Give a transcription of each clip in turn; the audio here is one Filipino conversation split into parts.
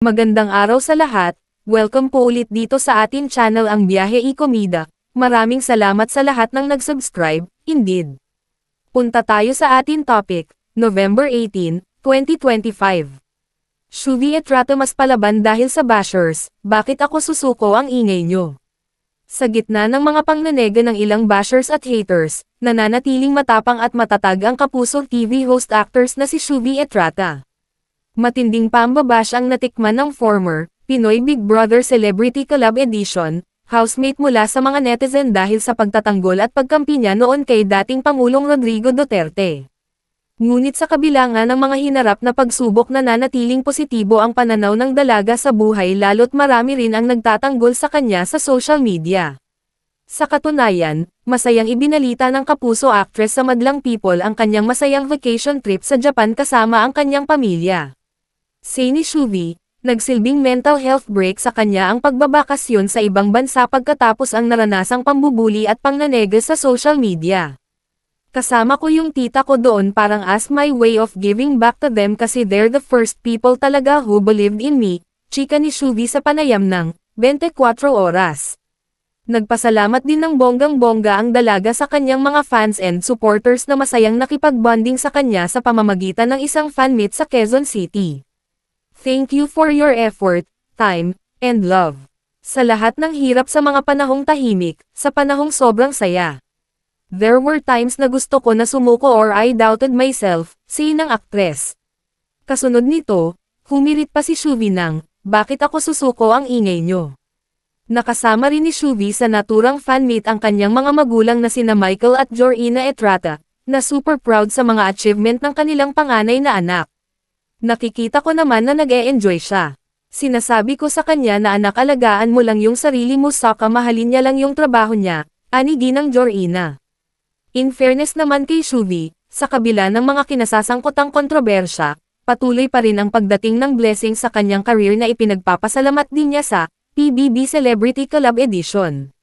Magandang araw sa lahat, welcome po ulit dito sa atin channel ang Biyahe y Komida. Maraming salamat sa lahat ng nag-subscribe, indeed. Punta tayo sa atin topic, November 18, 2025. Shuvi Etrata mas palaban dahil sa bashers, bakit ako susuko ang ingay nyo? Sa gitna ng mga pangnanega ng ilang bashers at haters, nananatiling matapang at matatag ang Kapuso TV host actors na si Shuvi Etrata. Matinding pambabash ang natikman ng former, Pinoy Big Brother Celebrity Collab Edition, housemate mula sa mga netizen dahil sa pagtatanggol at pagkampi niya noon kay dating Pangulong Rodrigo Duterte. Ngunit sa kabila nga ng mga hinarap na pagsubok nananatiling positibo ang pananaw ng dalaga sa buhay lalo't marami rin ang nagtatanggol sa kanya sa social media. Sa katunayan, masayang ibinalita ng Kapuso actress sa Madlang People ang kanyang masayang vacation trip sa Japan kasama ang kanyang pamilya. Say ni Shuvi, nagsilbing mental health break sa kanya ang pagbabakasyon sa ibang bansa pagkatapos ang naranasang pambubuli at pangnanega sa social media. Kasama ko yung tita ko doon parang as my way of giving back to them kasi they're the first people talaga who believed in me, chika ni Shuvi sa panayam ng 24 oras. Nagpasalamat din ng bonggang-bongga ang dalaga sa kanyang mga fans and supporters na masayang nakipag-bonding sa kanya sa pamamagitan ng isang fan meet sa Quezon City. Thank you for your effort, time, and love. Sa lahat ng hirap sa mga panahong tahimik, sa panahong sobrang saya. There were times na gusto ko na sumuko or I doubted myself, say ng aktres. Kasunod nito, humirit pa si Shuvi ng, bakit ako susuko ang ingay nyo? Nakasama rin ni Shuvi sa naturang fan meet ang kanyang mga magulang na sina Michael at Jorina Etrata, na super proud sa mga achievement ng kanilang panganay na anak. Nakikita ko naman na nag-e-enjoy siya. Sinasabi ko sa kanya na anak alagaan mo lang yung sarili mo saka mahalin niya lang yung trabaho niya, ani din ng Jorina. In fairness naman kay Shuvi, sa kabila ng mga kinasasangkotang kontrobersya, patuloy pa rin ang pagdating ng blessing sa kanyang career na ipinagpapasalamat din niya sa PBB Celebrity Collab Edition.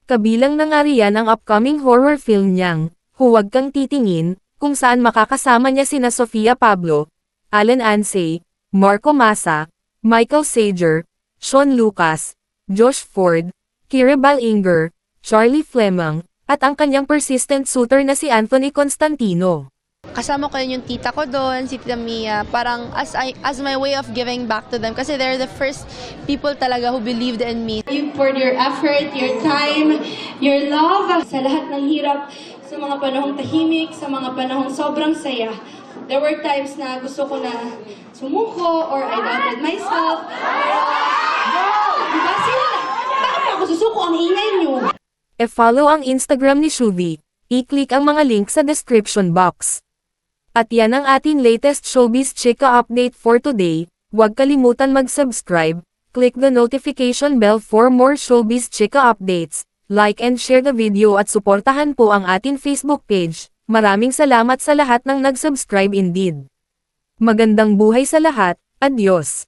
Kabilang na nga riyan ang upcoming horror film niyang, Huwag Kang Titingin, kung saan makakasama niya sina Sofia Pablo, Alan Ansay, Marco Massa, Michael Sager, Sean Lucas, Josh Ford, Kira Balinger, Charlie Fleming, at ang kanyang persistent suitor na si Anthony Constantino. Kasama ko rin yung tita ko doon, si Tita Mia, parang as my way of giving back to them kasi they're the first people talaga who believed in me. You poured your effort, your time, your love sa lahat ng hirap, sa mga panahong tahimik, sa mga panahong sobrang saya. There were times na gusto ko na sumuko or I doubted myself. Diba sila? Bakit ako susuko ang ingay nyo? E-follow ang Instagram ni Shuvi, i-click ang mga link sa description box. At yan ang ating latest showbiz chika update for today, huwag kalimutan mag-subscribe, click the notification bell for more showbiz chika updates, like and share the video at suportahan po ang ating Facebook page. Maraming salamat sa lahat ng nag-subscribe indeed. Magandang buhay sa lahat, adios!